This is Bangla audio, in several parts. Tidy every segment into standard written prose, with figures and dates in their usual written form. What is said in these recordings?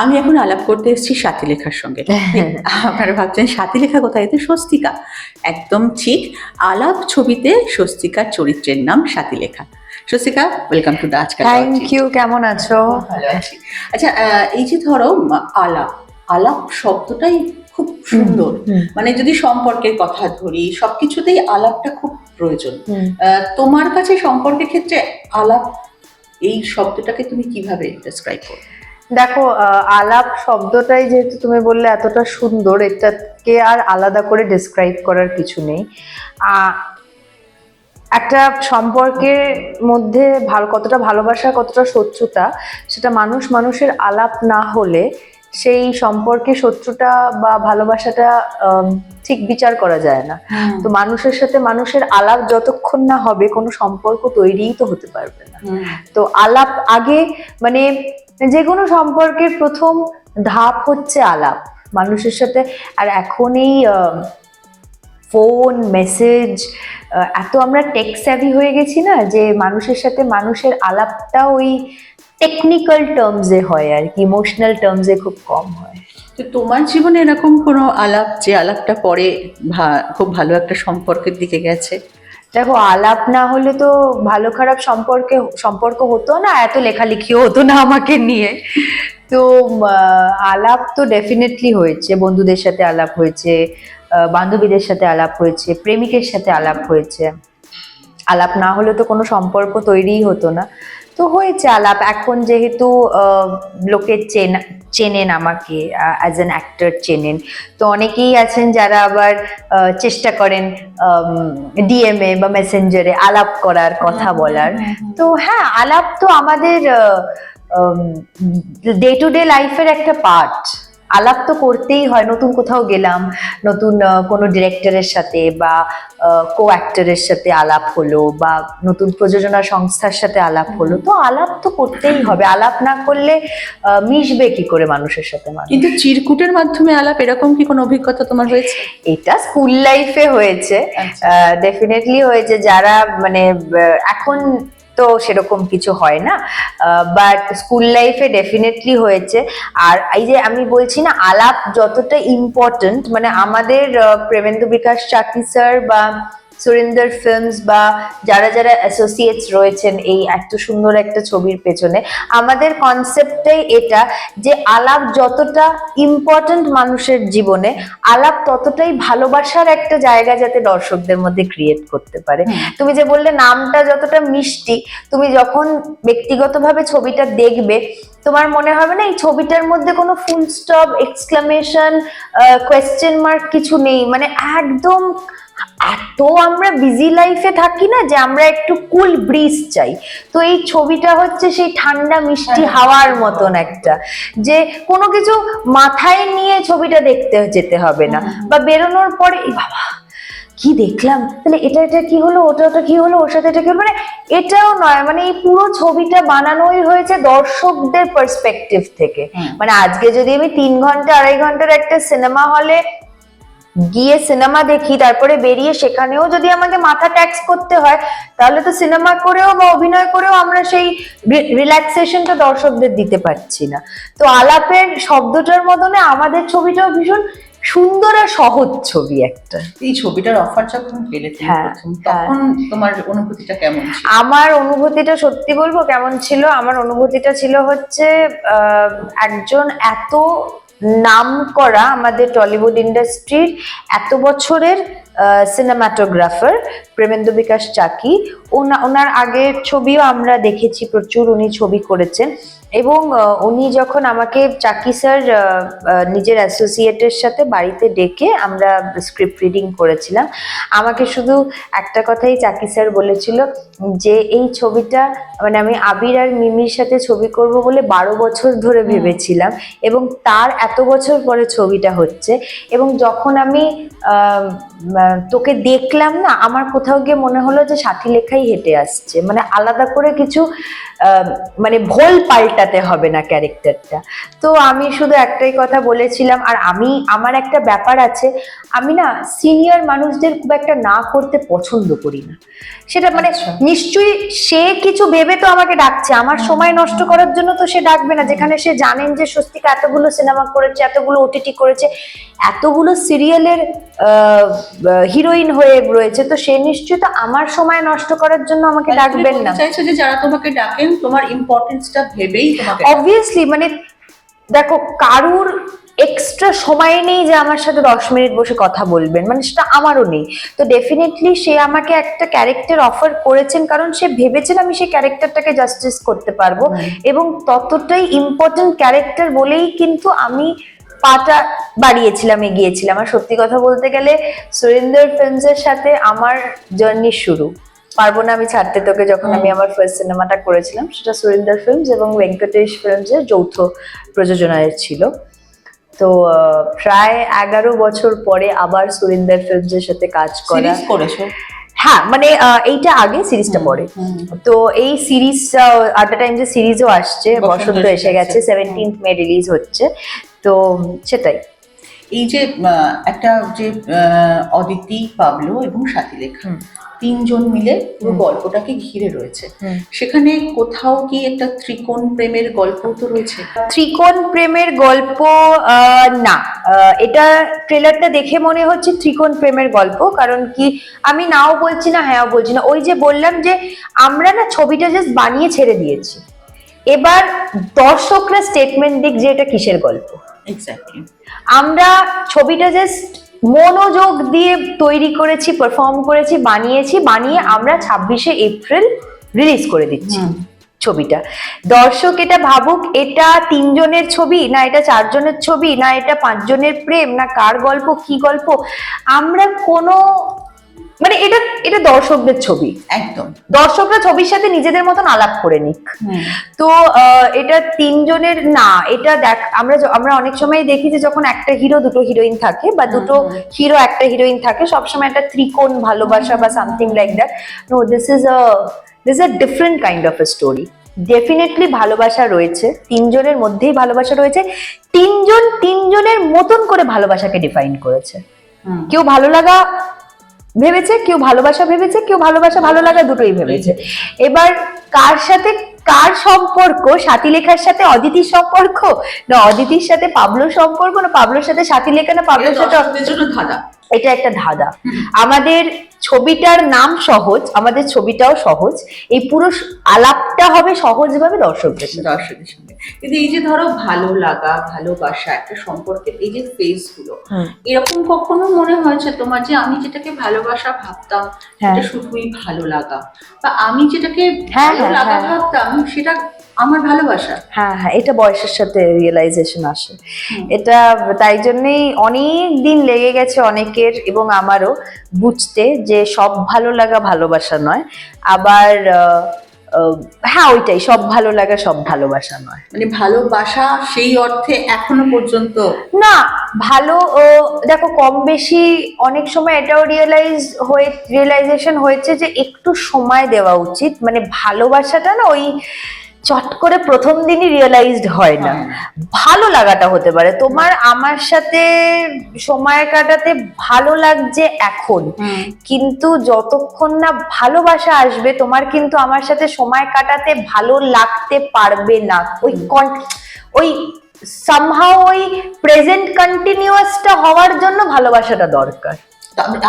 আমি এখন আলাপ করতে এসেছি স্বাতীলেখার সঙ্গে। আপনারা ভাবছেন স্বাতীলেখা কোথায়? তো স্বস্তিকা, একদম ঠিক। আলাপ ছবিতে স্বস্তিকার চরিত্রের নাম Swatilekha. Swastika, welcome to the আজকাল। থ্যাংক ইউ, কেমন আছো? ভালো আছি। আচ্ছা, এই যে ধরো আলাপ, আলাপ শব্দটাই খুব সুন্দর। মানে যদি সম্পর্কের কথা ধরি, সবকিছুতেই আলাপটা খুব প্রয়োজন। তোমার কাছে সম্পর্কের ক্ষেত্রে আলাপ এই শব্দটাকে তুমি কিভাবে ডেসক্রাইব করো? দেখো, আলাপ শব্দটাই যেহেতু তুমি বললে এতটা সুন্দর, এটাকে আর আলাদা করে ডেসক্রাইব করার কিছু নেই। একটা সম্পর্কের মধ্যে কতটা ভালোবাসা, কতটা শত্রুতা, সেটা মানুষের আলাপ না হলে সেই সম্পর্কে শত্রুতা বা ভালোবাসাটা ঠিক বিচার করা যায় না। তো মানুষের সাথে মানুষের আলাপ যতক্ষণ না হবে, কোনো সম্পর্ক তৈরিই তো হতে পারবে না। তো আলাপ আগে, মানে যে কোনো সম্পর্কের প্রথম ধাপ হচ্ছে আলাপ মানুষের সাথে। আর এখন এই ফোন, মেসেজ, এত আমরা টেক স্যাভি হয়ে গেছি না, যে মানুষের সাথে মানুষের আলাপটা ওই টেকনিক্যাল টার্মসে হয় আর কি, ইমোশনাল টার্মসে খুব কম হয়। তো তোমার জীবনে এরকম কোনো আলাপ, যে আলাপটা পরে খুব ভালো একটা সম্পর্কের দিকে গেছে? দেখো, আলাপ না হলে তো ভালো খারাপ সম্পর্ক হতো না, এত লেখালেখিও হতো না আমাকে নিয়ে। তো আলাপ তো ডেফিনেটলি হয়েছে, বন্ধুদের সাথে আলাপ হয়েছে, বান্ধবীদের সাথে আলাপ হয়েছে, প্রেমিকের সাথে আলাপ হয়েছে। আলাপ না হলে তো কোনো সম্পর্ক তৈরিই হতো না। তো হয়েছে আলাপ। এখন যেহেতু লোকে চেনেন আমাকে, অ্যাজ অ্যান অ্যাক্টর চেনেন, তো অনেকেই আছেন যারা আবার চেষ্টা করেন ডিএমএ বা মেসেঞ্জারে আলাপ করার, কথা বলার। তো হ্যাঁ, আলাপ তো আমাদের ডে টু ডে লাইফের একটা পার্ট। আলাপ তো করতেই হয়। নতুন কোথাও গেলাম, নতুন কোনো ডিরেক্টরের সাথে বা কো অ্যাক্টরের সাথে আলাপ হলো, বা নতুন প্রযোজনা সংস্থার সাথে আলাপ হলো, তো আলাপ তো করতেই হবে। আলাপ না করলে মিশবে কি করে মানুষের সাথে মানুষ? কিন্তু চিরকুটের মাধ্যমে আলাপ, এরকম কি কোনো অভিজ্ঞতা তোমার হয়েছে? এটা স্কুল লাইফে হয়েছে, ডেফিনেটলি হয়েছে। যারা মানে এখন তো সেরকম কিছু হয় না, বাট স্কুল লাইফে ডেফিনেটলি হয়েছে। আর এই যে আমি বলছি না, আলাপ যতটা ইম্পর্টেন্ট, মানে আমাদের প্রেমেন্দ্র বিকাশ চাকি স্যার বা সুরিন্দর ফিল্মস বা যারা যারা অ্যাসোসিয়েটস রয়েছেন এই এত সুন্দর একটা ছবির পেছনে, আমাদের কনসেপ্টটাই এটা যে আলাপ যতটা ইম্পর্টেন্ট মানুষের জীবনে, আলাপ ততটাই ভালোবাসার একটা জায়গা যাতে দর্শকদের মধ্যে ক্রিয়েট করতে পারে। তুমি যে বললে নামটা যতটা মিষ্টি, তুমি যখন ব্যক্তিগতভাবে ছবিটা দেখবে, তোমার মনে হবে না এই ছবিটার মধ্যে কোনো full stop, exclamation, question mark কিছু নেই। মানে একদম এত আমরা বিজি লাইফে থাকি না, যে আমরা একটু কুল ব্রিজ চাই। তো এই ছবিটা হচ্ছে সেই ঠান্ডা মিষ্টি হাওয়ার মতন একটা, যে কোনো কিছু মাথায় নিয়ে ছবিটা দেখতে যেতে হবে না, বা বেরোনোর পরে বাবা কি দেখলাম, তাহলে এটা কি হলো, ওটা কি হলো, ওর সাথে এটা কি হলো, মানে এটাও নয়। মানে এই পুরো ছবিটা বানানোই হয়েছে দর্শকদের পার্সপেক্টিভ থেকে। মানে আজকে যদি আমি 3 ঘন্টা 2.5 ঘন্টার একটা সিনেমা হলে গিয়ে সিনেমা দেখি, তারপরে বেরিয়ে সেখানেও যদি আমাকে মাথা ট্যাক্স করতে হয়, তাহলে তো সিনেমা করেও বা অভিনয় করেও আমরা সেই রিল্যাক্সেশনটা দর্শকদের দিতে পারছি না। তো আলাপের শব্দটার মতনে আমাদের ছবিটাও ভীষণ সুন্দর আর সহজ ছবি একটা। এই ছবিটার অফার যখন পেলে তখন তোমার অনুভূতিটা কেমন ছিল? আমার অনুভূতিটা সত্যি বলবো কেমন ছিল, আমার অনুভূতিটা ছিল হচ্ছে একজন এত নাম করা আমাদের টলিউড ইন্ডাস্ট্রির এত বছরের সিনেমাটোগ্রাফার প্রেমেন্দ্র বিকাশ চাকি, ওনার আগের ছবিও আমরা দেখেছি প্রচুর, উনি ছবি করেছেন। এবং উনি যখন আমাকে চাকি স্যার নিজের অ্যাসোসিয়েটের সাথে বাড়িতে ডেকে আমরা স্ক্রিপ্ট রিডিং করেছিলাম, আমাকে শুধু একটা কথাই চাকি স্যার বলেছিল যে এই ছবিটা, মানে আমি আবির আর মিমির সাথে ছবি করব বলে 12 বছর ধরে ভেবেছিলাম, এবং তার এত বছর পরে ছবিটা হচ্ছে। এবং যখন আমি তোকে দেখলাম না, আমার কোথাও গিয়ে মনে হলো যে স্বাতীলেখাই হেঁটে আসছে। মানে আলাদা করে কিছু মানে ভোল পাল্টা বদলাতে হবে না ক্যারেক্টারটা। তো আমি শুধু একটাই কথা বলেছিলাম, আর আমার একটা ব্যাপার আছে, আমি না সিনিয়র মানুষদের খুব একটা না করতে পছন্দ করি না। সেটা মানে নিশ্চয়ই সে কিছু ভেবে তো আমাকে ডাকছে, আমার সময় নষ্ট করার জন্য তো সে ডাকবে না। যেখানে সে জানেন যে স্বস্তিকা এতগুলো সিনেমা করেছে, এতগুলো ওটিটি করেছে, এতগুলো সিরিয়ালের হিরোইন হয়ে রয়েছে, তো সে নিশ্চয়ই তো আমার সময় নষ্ট করার জন্য আমাকে ডাকবেন না। চাইছো যে যারা তোমাকে ডাকেন তোমার ইম্পর্টেন্সটা ভেবেই তোমাকে, অবভিয়াসলি মানে দেখো, কারুর এক্সট্রা সময় নেই যে আমার সাথে 10 মিনিট বসে কথা বলবেন, মানে সেটা আমারও নেই। তো ডেফিনেটলি সে আমাকে একটা ক্যারেক্টার অফার করেছেন, কারণ সে ভেবেছেন আমি সেই ক্যারেক্টারটাকে জাস্টিস করতে পারবো, এবং ততটাই ইম্পর্টেন্ট ক্যারেক্টার বলেই কিন্তু আমি পাটা বাড়িয়েছিলাম, এগিয়েছিলাম। আর সত্যি কথা বলতে গেলে সুরিন্দর ফিল্মসের সাথে আমার জার্নি শুরু, পারবো না আমি ছাড়তে তোকে, যখন আমি আমার ফার্স্ট সিনেমাটা করেছিলাম সেটা সুরিন্দর ফিল্মস এবং ভেঙ্কটেশ ফিল্মসের যৌথ প্রযোজনায় ছিল। তো প্রায় 11 বছর পরে আবার সুরিন্দর ফিল্মসের সাথে কাজ করা। করেছো? হ্যাঁ, মানে এইটা আগে, সিরিজটা পরে। তো এই সিরিজ আট টাইম যে সিরিজও আসছে, বসন্ত এসে গেছে, 17th মে রিলিজ হচ্ছে। তো সেটাই। এই যে একটা যে অদিতি, পাবলো এবং স্বাতীলেখা তিনজন মিলে পুরো গল্পটাকে ঘিরে রয়েছে, সেখানে কোথাও কি একটা ত্রিকোণ প্রেমের গল্প তো রয়েছে? ত্রিকোণ প্রেমের গল্প না, এটা ট্রেলারটা দেখে মনে হচ্ছে ত্রিকোণ প্রেমের গল্প। কারণ কি, আমি নাও বলছি না হ্যাঁও বলছি না। ওই যে বললাম যে আমরা না ছবিটা জাস্ট বানিয়ে ছেড়ে দিয়েছি, এবার দর্শকরা স্টেটমেন্ট দিক যে এটা কিসের গল্প। এক্স্যাক্টলি। আমরা ছবিটা জাস্ট মনোযোগ দিয়ে তৈরি করেছি, পারফর্ম করেছি, বানিয়ে আমরা 26শে এপ্রিল রিলিজ করে দিচ্ছি ছবিটা। দর্শক এটা ভাবুক এটা 3 জনের ছবি, না এটা 4 জনের ছবি, না এটা 5 জনের প্রেম, না কার গল্প, কি গল্প, আমরা কোনো মানে এটা দর্শকদের ছবি। একদম, দর্শকরা ছবির সাথে নিজেদের মতন আলাপ করে নিক। তো এটা 3 জনের না, এটা দেখ, আমরা অনেক সময় দেখি যে যখন একটা হিরো দুটো হিরোইন থাকে, বা দুটো হিরো একটা হিরোইন থাকে, সবসময় একটা ত্রিকোণ ভালোবাসা বা something like that. No, this is a different kind of a story. Definitely ভালোবাসা রয়েছে, 3 জনের মধ্যেই ভালোবাসা রয়েছে। 3 জনের মতন করে ভালোবাসাকে ডিফাইন করেছে। কেউ ভালো লাগা ভেবেছে, কেউ ভালোবাসা ভেবেছে, কেউ ভালোবাসা ভালো লাগা দুটোই ভেবেছে। এবার কার সাথে কার সম্পর্ক, স্বাতীলেখার সাথে অদিতির সম্পর্ক, না অদিতির সাথে পাবলোর সম্পর্ক, না পাবলোর সাথে স্বাতীলেখা, না পাবলোর সাথে, এটা একটা ধাঁধা। আমাদের ছবিটার নাম সহজ, আমাদের ছবিটাও সহজ, এই পুরো আলাপটা হবে সহজভাবে দর্শকদের সঙ্গে। কিন্তু এই যে ধরো ভালো লাগা, ভালোবাসা, একটা সম্পর্কের এই যে ফেজ গুলো, এরকম কখনো মনে হয়েছে তোমার যে আমি যেটাকে ভালোবাসা ভাবতাম সেটা শুধুই ভালো লাগা, বা আমি যেটাকে ভালো লাগা ভাবতাম সেটা আমার ভালোবাসা? হ্যাঁ, এটা বয়সের সাথে রিয়েলাইজেশন আসে। এটা তাই জন্যই অনেক দিন লেগে গেছে অনেকের এবং আমারও বুঝতে যে সব ভালো লাগা ভালোবাসা নয়। আবার হ্যাঁ, ওইটাই, সব ভালো লাগা সব ভালোবাসা নয়। মানে ভালোবাসা সেই অর্থে এখনো পর্যন্ত না। ভালো দেখো, কম বেশি অনেক সময় এটাও রিয়েলাইজেশন হয়েছে যে একটু সময় দেওয়া উচিত। মানে ভালোবাসাটা না ওই চট করে প্রথম দিনই রিয়েলাইজড হয় না। ভালো লাগাটা হতে পারে তোমার আমার সাথে সময় কাটাতে ভালো লাগছে এখন, কিন্তু যতক্ষণ না ভালোবাসা আসবে তোমার কিন্তু আমার সাথে সময় কাটাতে ভালো লাগতে পারবে না। ওই সামহাউ ওই প্রেজেন্ট কন্টিনিউয়াসটা হওয়ার জন্য ভালোবাসাটা দরকার।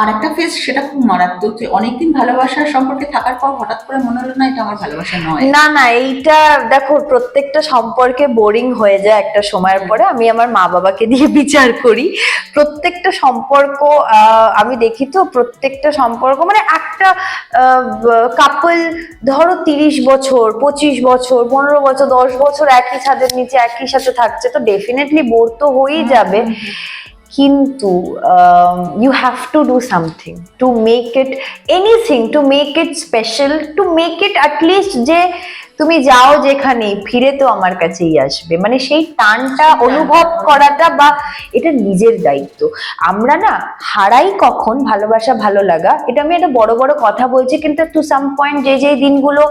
আর একটা ফেজ, সেটা খুব মারাত্মক, যে অনেকদিন ভালোবাসার সম্পর্কে থাকার পর হঠাৎ করে মনে হলো না এটা আমার ভালোবাসা নয়। না, এইটা দেখো, প্রত্যেকটা সম্পর্কে বোরিং হয়ে যায় একটা সময়ের পরে। আমি আমার মা বাবাকে দিয়ে বিচার করি, প্রত্যেকটা সম্পর্ক আমি দেখি তো, প্রত্যেকটা সম্পর্ক মানে একটা কাপল ধরো 30 বছর, 25 বছর, 15 বছর, 10 বছর একই ছাদের নিচে একই সাথে থাকছে, তো ডেফিনেটলি বোর তো হয়েই যাবে। কিন্তু you have to do something to make it anything, to make it special, to make it at least যে তুমি যাও যেখানে ফিরে তো আমার কাছেই আসবে, মানে সেই টানটা অনুভব করাটা, বা এটা নিজের দায়িত্ব। আমরা না হারাই কখন ভালোবাসা ভালো লাগা, এটা আমি একটা বড় বড় কথা বলছি, কিন্তু টু সাম পয়েন্ট যে দিনগুলো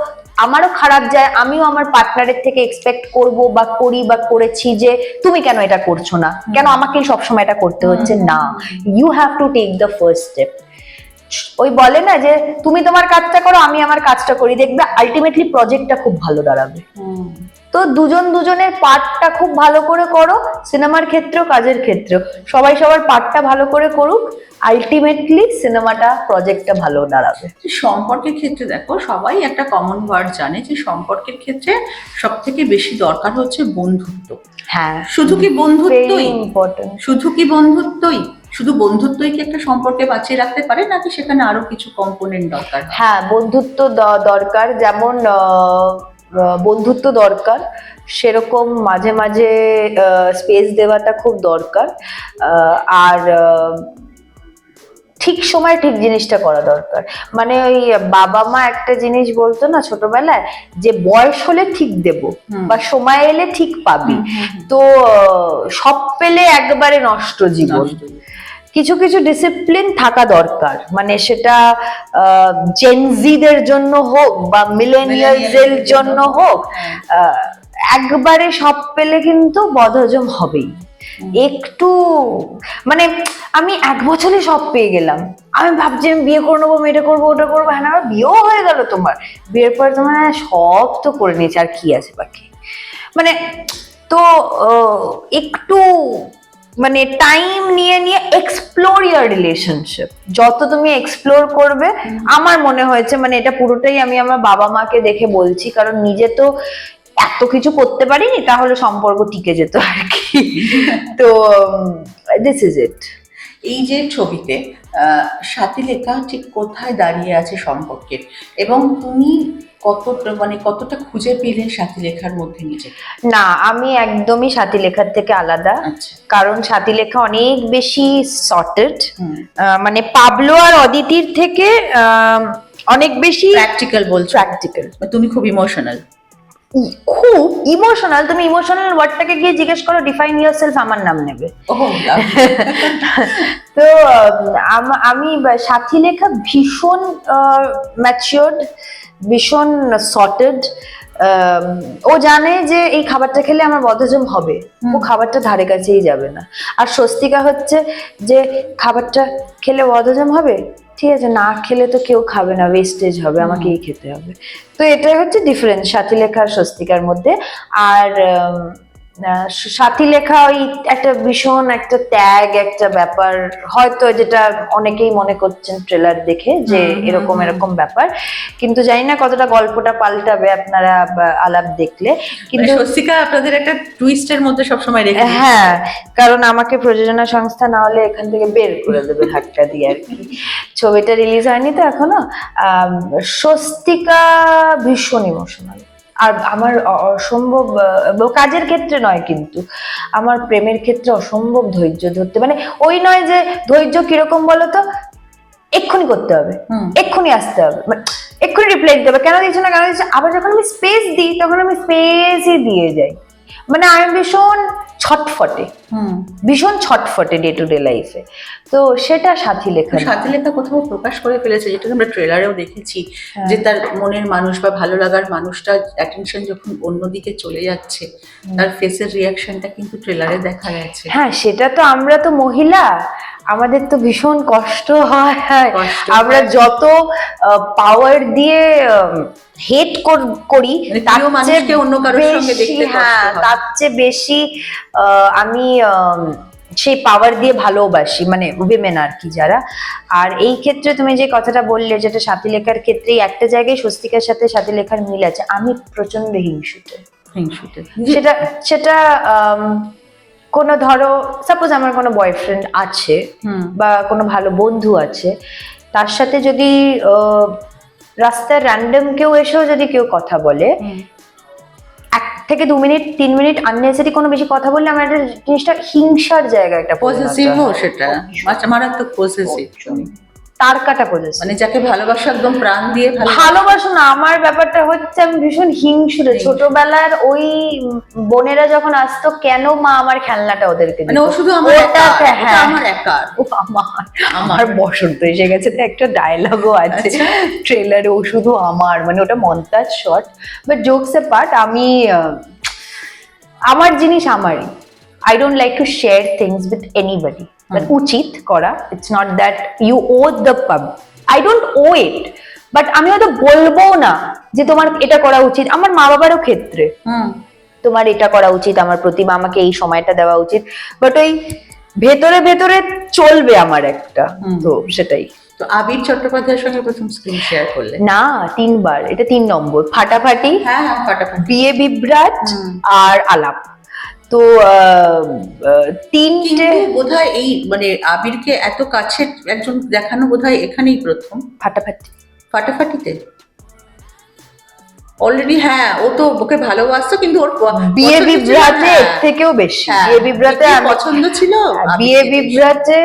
আমারও খারাপ যায়, আমিও আমার পার্টনারের থেকে এক্সপেক্ট করব বা করি বা করেছি যে তুমি কেন এটা করছো না, কেন আমাকেই সবসময় এটা করতে হচ্ছে। না, you have to take the first step. ওই বলে না যে তুমি তোমার কাজটা করো, আমি আমার কাজটা করি, দেখবে আলটিমেটলি প্রজেক্টটা খুব ভালো দাঁড়াবে। তো দুজন দুজনের পার্টটা খুব ভালো করে করো, সিনেমার ক্ষেত্রেও কাজের ক্ষেত্রেও সবাই সবার পার্টটা ভালো করে করুক, আলটিমেটলি সিনেমাটা প্রজেক্টটা ভালো দাঁড়াবে। সম্পর্কের ক্ষেত্রে দেখো, সবাই একটা কমন ওয়ার্ড জানে যে সম্পর্কের ক্ষেত্রে সব থেকে বেশি দরকার হচ্ছে বন্ধুত্ব। হ্যাঁ, শুধু কি বন্ধুত্বই? ইম্পর্টেন্ট। শুধু কি বন্ধুত্বই? শুধু বন্ধুত্বই কি একটা সম্পর্কে বাঁচিয়ে রাখতে পারে, নাকি সেখানে আরো কিছু কম্পোনেন্ট দরকার? হ্যাঁ, বন্ধুত্ব দরকার, যেমন বন্ধুত্ব দরকার, সেরকম মাঝে মাঝে স্পেস দেওয়াটা খুব দরকার। আর ঠিক সময় ঠিক জিনিসটা করা দরকার। মানে ওই বাবা মা একটা জিনিস বলতো না ছোটবেলায়, যে বয়স হলে ঠিক দেব বা সময় এলে ঠিক পাবি। তো সব পেলে একবারে নষ্ট জীবন। কিছু কিছু ডিসিপ্লিন থাকা দরকার, মানে সেটা জেনজিদের জন্য হোক বা মিলেনিয়ালসদের জন্য হোক, একবারে সব পেলে কিন্তু বদহজম হবেই। একটু মানে আমি 1 বছরে সব পেয়ে গেলাম, আমি ভাবছি আমি বিয়ে করে নেবো, এটা করবো ওটা করবো, হ্যাঁ আমার বিয়েও হয়ে গেল। তোমার বিয়ের পর তোমার সব তো করে নিয়েছে, আর কি আছে বাকি? মানে তো একটু মানে টাইম নিয়ে নিয়ে এক্সপ্লোর ইয়ার রিলেশনশিপ। যত তুমি এক্সপ্লোর করবে, আমার মনে হয়েছে, মানে এটা পুরোটাই আমি আমার বাবা মাকে দেখে বলছি, কারণ নিজে তো এত কিছু করতে পারিনি, তাহলে সম্পর্ক টিকে যেত আর কি। তো দিস ইজ ইট। এই যে ছবিতে সাথীলেখা ঠিক কোথায় দাঁড়িয়ে আছে সম্পর্কের, এবং তুমি কতটা খুঁজে পেলে সাথীলেখার মধ্যে নিজেকে? না, আমি একদমই সাথীলেখার থেকে আলাদা। আচ্ছা। কারণ সাথীলেখা অনেক বেশি সর্টেড, মানে পাবলো আর অদিতির থেকে অনেক বেশি প্র্যাকটিক্যাল বলছো? প্র্যাকটিক্যাল। তুমি খুব ইমোশনাল? খুব ইমোশনাল। তুমি ইমোশনাল ওয়ার্ডটাকে গিয়ে জিজ্ঞেস করো, ডিফাইন ইয়োরসেলফ, আমার নাম নেবে। তো আমি সাথীলেখা ভীষণ ম্যাচিওরড, ভীষণ সর্টেড। ও জানে যে এই খাবারটা খেলে আমার বদহজম হবে, ও খাবারটা ধারে কাছেই যাবে না। আর স্বস্তিকা হচ্ছে যে খাবারটা খেলে বদহজম হবে, ঠিক আছে, না খেলে তো কেউ খাবে না, ওয়েস্টেজ হবে, আমাকেই খেতে হবে। তো এটাই হচ্ছে ডিফারেন্স সাথীলেখা আর স্বস্তিকার মধ্যে। আর সাথীলেখা ওই একটা ভীষণ একটা ত্যাগ, একটা ব্যাপার হয়তো, যেটা অনেকেই মনে করছেন ট্রেলার দেখে যে এরকম এরকম ব্যাপার, কিন্তু জানি না কতটা গল্পটা পাল্টাবে আপনারা আলাপ দেখলে। কিন্তু স্বস্তিকা আপনাদের একটা টুইস্টের মধ্যে সবসময় রেখে। হ্যাঁ, কারণ আমাকে প্রযোজনা সংস্থা না হলে এখান থেকে বের করে দেবে ধাক্কা দিয়ে আর কি। ছবিটা রিলিজ হয়নি তো এখনো। স্বস্তিকা ভীষণ ইমোশনাল, আর আমার অসম্ভব, কাজের ক্ষেত্রে নয় কিন্তু আমার প্রেমের ক্ষেত্রে অসম্ভব ধৈর্য ধরতে, মানে ওই নয় যে ধৈর্য কিরকম বলতো, এক্ষুনি করতে হবে, এক্ষুনি আসতে হবে, মানে এক্ষুনি রিপ্লাই দিতে হবে, কেন দিচ্ছ না কেন দিচ্ছ। আবার যখন আমি স্পেস দিই তখন আমি স্পেসই দিয়ে যাই, মানে আমি ভীষণ ছটফটে, ভীষণ ছটফটে ডে টু ডে লাইফে। তো সেটা সাথীলেখা। সাথীলেখা কোথাও প্রকাশ করে ফেলেছে, যেটা আমরা ট্রেলারেও দেখেছি, যে তার মনের মানুষ বা ভালো লাগার মানুষটা অ্যাটেনশন যখন অন্যদিকে চলে যাচ্ছে, তার ফেসের রিয়াকশনটা কিন্তু ট্রেলারে দেখা গেছে। হ্যাঁ, সেটা তো আমরা তো মহিলা, আমাদের তো ভীষণ কষ্ট হয়। আমরা যত পাওয়ার দিয়ে হেট করি, তার চেয়ে অন্য কারোর সঙ্গে দেখতে কষ্ট হয়। তার চেয়ে বেশি আমি সেই পাওয়ার দিয়ে ভালোবাসি, মানে উইমেন আর কি যারা। আর এই ক্ষেত্রে তুমি যে কথাটা বললে, যেটা সাথীলেখার ক্ষেত্রেই একটা জায়গায় স্বস্তিকার সাথে সাথীলেখার মিল আছে, আমি প্রচন্ড হিংসুটে। সেটা কোনো ধরো সাপোজ আমার কোনো বয়ফ্রেন্ড আছে বা কোনো ভালো বন্ধু আছে, তার সাথে যদি রাস্তায় র্যান্ডম কেউ এসেও যদি কেউ কথা বলে, 1 থেকে 2 মিনিট 3 মিনিট আননেসেসারি কোনো বেশি কথা বললে আমার একটা জিনিসটা হিংসার জায়গা, একটা পজেসিভ, সেটা মারাত্মক পজেসিভ। তারকাটা পজেসিভ। মানে যাকে ভালোবাসো একদম প্রাণ দিয়ে ভালোবাসো না, আমার ব্যাপারটা হচ্ছে আমি ভীষণ হিংসুরে। ছোটবেলার ওই বোনেরা যখন আসতো, কেন মা আমার খেলনাটা ওদেরকে দিত, মানে ও শুধু আমার একা, ওটা আমার একা। ও আমার বসন্ত এসে গেছে, তো একটা ডায়লগও আছে ট্রেলারে, ও শুধু আমার, মানে ওটা Montaj shot. But jokes A part, আমি আমার জিনিস আমারই। I don't like to share things with anybody. But উচিত করা, it's not that you owe the pub. I don't owe it. But আমি হয়তো বলবো না যে তোমার এটা করা উচিত। আমার মা বাবারও ক্ষেত্রে তোমার এটা করা উচিত, আমার প্রতিভা, আমাকে এই সময়টা দেওয়া উচিত, বাট ওই ভেতরে ভেতরে চলবে আমার একটা। তো সেটাই। তো আবির চট্টোপাধ্যায়ের সঙ্গে প্রথম স্ক্রিন শেয়ার করলে? না, 3 বার, এটা 3 নম্বর। ফাটাফাটি, হ্যাঁ ফাটাফাটি, বিয়ে বিভ্রাট আর আলাপ। তো তিনটে বোধহয় এই মানে আবিরকে এত কাছের একজন দেখানো বোধহয় এখানেই প্রথম। ফাটাফাটিতে অলরেডি, হ্যাঁ ও তো ওকে ভালোবাসতো, কিন্তু ওর বিয়ে বিভ্রাটে এর থেকেও বেশি। বিয়ে বিভ্রাটে পছন্দ ছিল। বিয়ে বিভ্রাটে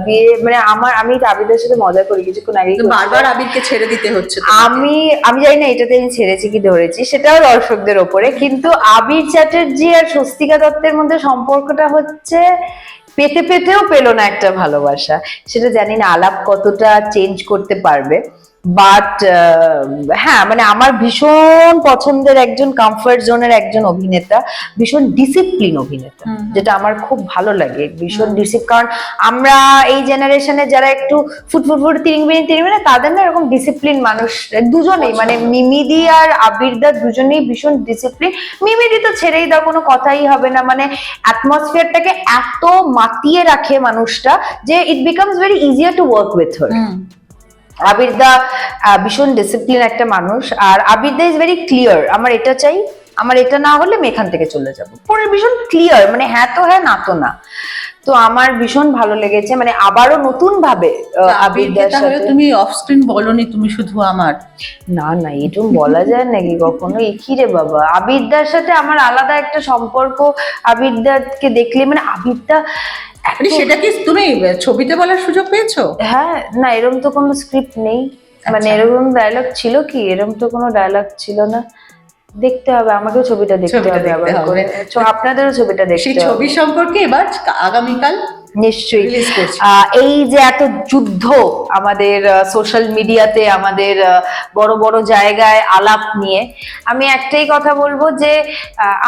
বিয়ে মানে আমি আবিদের সাথে মজা করি কিছুক্ষণ আগে, বারবার আবিরকে ছেড়ে দিতে হচ্ছে। আমি জানি না এটাতে আমি ছেড়েছি কি ধরেছি, সেটাও দর্শকদের ওপরে। কিন্তু আবির চ্যাটার্জি আর স্বস্তিকা দত্তের মধ্যে সম্পর্কটা হচ্ছে পেতে পেতেও পেলো না একটা ভালোবাসা। সেটা জানি না আলাপ কতটা চেঞ্জ করতে পারবে। বাট হ্যাঁ, মানে আমার ভীষণ পছন্দের একজন, কমফর্ট জোনের একজন অভিনেতা, ভীষণ ডিসিপ্লিন অভিনেতা, যেটা আমার খুব ভালো লাগে, ভীষণ ডিসিপ্লিন। কারণ আমরা এই জেনারেশনে যারা একটু ফুটফুট তিরিংবিড়ি তাদের না এরকম ডিসিপ্লিন মানুষ দুজনেই, মানে মিমিদি আর আবিরদা দুজনেই ভীষণ ডিসিপ্লিন। মিমিদি তো ছেড়েই দাও, কোনো কথাই হবে না, মানে অ্যাটমসফিয়ারটাকে এত মাতিয়ে রাখে মানুষটা যে it becomes very easier to work with her. আবিরদা ভীষণ ডিসিপ্লিন একটা মানুষ, আর আবিরদা ইজ ভেরি ক্লিয়ার, আমার এটা চাই, আমার এটা না হলে আমি এখান থেকে চলে যাবো। পরে ভীষণ ক্লিয়ার, মানে হ্যাঁ তো হ্যাঁ, না তো না। তো আমার ভীষণ ভালো লেগেছে, মানে আবারও নতুন ভাবে আবিরদার সাথে। তুমি অফ স্ক্রিন বলনি তুমি শুধু আমার, না না এরকম বলা যায় নাকি কখনো? কি রে বাবা, আবিরদার সাথে আমার আলাদা একটা সম্পর্ক। আবিরদাকে দেখলে মানে আবিরদা, সেটা কি তুমি ছবিতে বলার সুযোগ পেয়েছো? হ্যাঁ, না এরকম তো কোনো স্ক্রিপ্ট নেই, মানে এরকম ডায়লগ ছিল কি? এরকম তো কোনো ডায়লগ ছিল না। দেখতে হবে, আমাকেও ছবিটা দেখতে হবে আবার করে, আপনাদেরও ছবিটা দেখতে হবে। সেই ছবি সম্পর্কে এবার আগামীকাল নিশ্চয়ই এই যে এত যুদ্ধ আমাদের সোশ্যাল মিডিয়াতে, আমাদের বড় বড় জায়গায় আলাপ নিয়ে, আমি একটাই কথা বলবো যে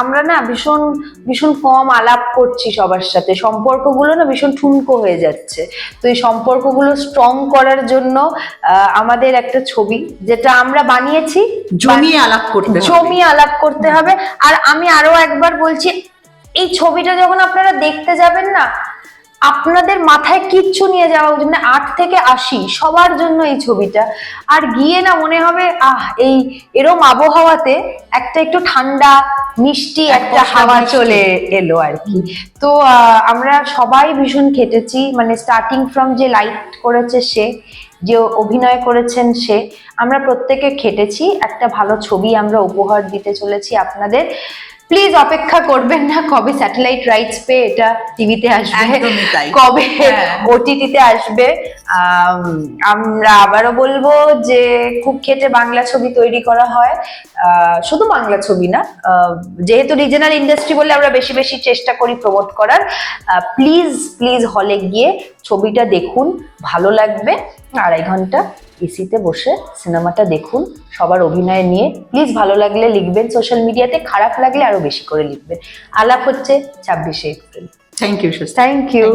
আমরা না ভীষণ ভীষণ কম আলাপ করছি সবার সাথে, সম্পর্কগুলো না ভীষণ ঠুনকো হয়ে যাচ্ছে। তো এই সম্পর্কগুলো স্ট্রং করার জন্য আমাদের একটা ছবি যেটা আমরা বানিয়েছি, জমিয়ে আলাপ করতে হবে। আর আমি আরো একবার বলছি, এই ছবিটা যখন আপনারা দেখতে যাবেন না, আপনাদের মাথায় কিচ্ছু নিয়ে যাওয়া উচিত না, 8 থেকে 80 সবার জন্য এই ছবিটা। আর গিয়ে না মনে হবে এই এরম আবহাওয়াতে একটা একটু ঠান্ডা মিষ্টি একটা হাওয়া চলে এলো আর কি। তো আমরা সবাই ভীষণ খেটেছি, মানে স্টার্টিং ফ্রম যে লাইট করেছে সে, যে অভিনয় করেছেন সে, আমরা প্রত্যেকে খেটেছি। একটা ভালো ছবি আমরা উপহার দিতে চলেছি আপনাদের। প্লিজ অপেক্ষা করবেন না কবে স্যাটেলাইট রাইটস পেয়ে এটা টিভিতে আসবে, কবে ওটিটিতে আসবে। আমরা আবারও বলবো যে খুব খেটে বাংলা ছবি তৈরি করা হয়, শুধু বাংলা ছবি না, যেহেতু রিজনাল ইন্ডাস্ট্রি বলে আমরা বেশি বেশি চেষ্টা করি প্রমোট করার। প্লিজ প্লিজ হলে গিয়ে ছবিটা দেখুন, ভালো লাগবে। 2.5 ঘন্টা এসিতে বসে সিনেমাটা দেখুন, সবার অভিনয় নিয়ে। প্লিজ ভালো লাগলে লিখবেন সোশ্যাল মিডিয়াতে, খারাপ লাগলে আরো বেশি করে লিখবেন। আলাপ হচ্ছে 26শে April. Thank you. Thank you.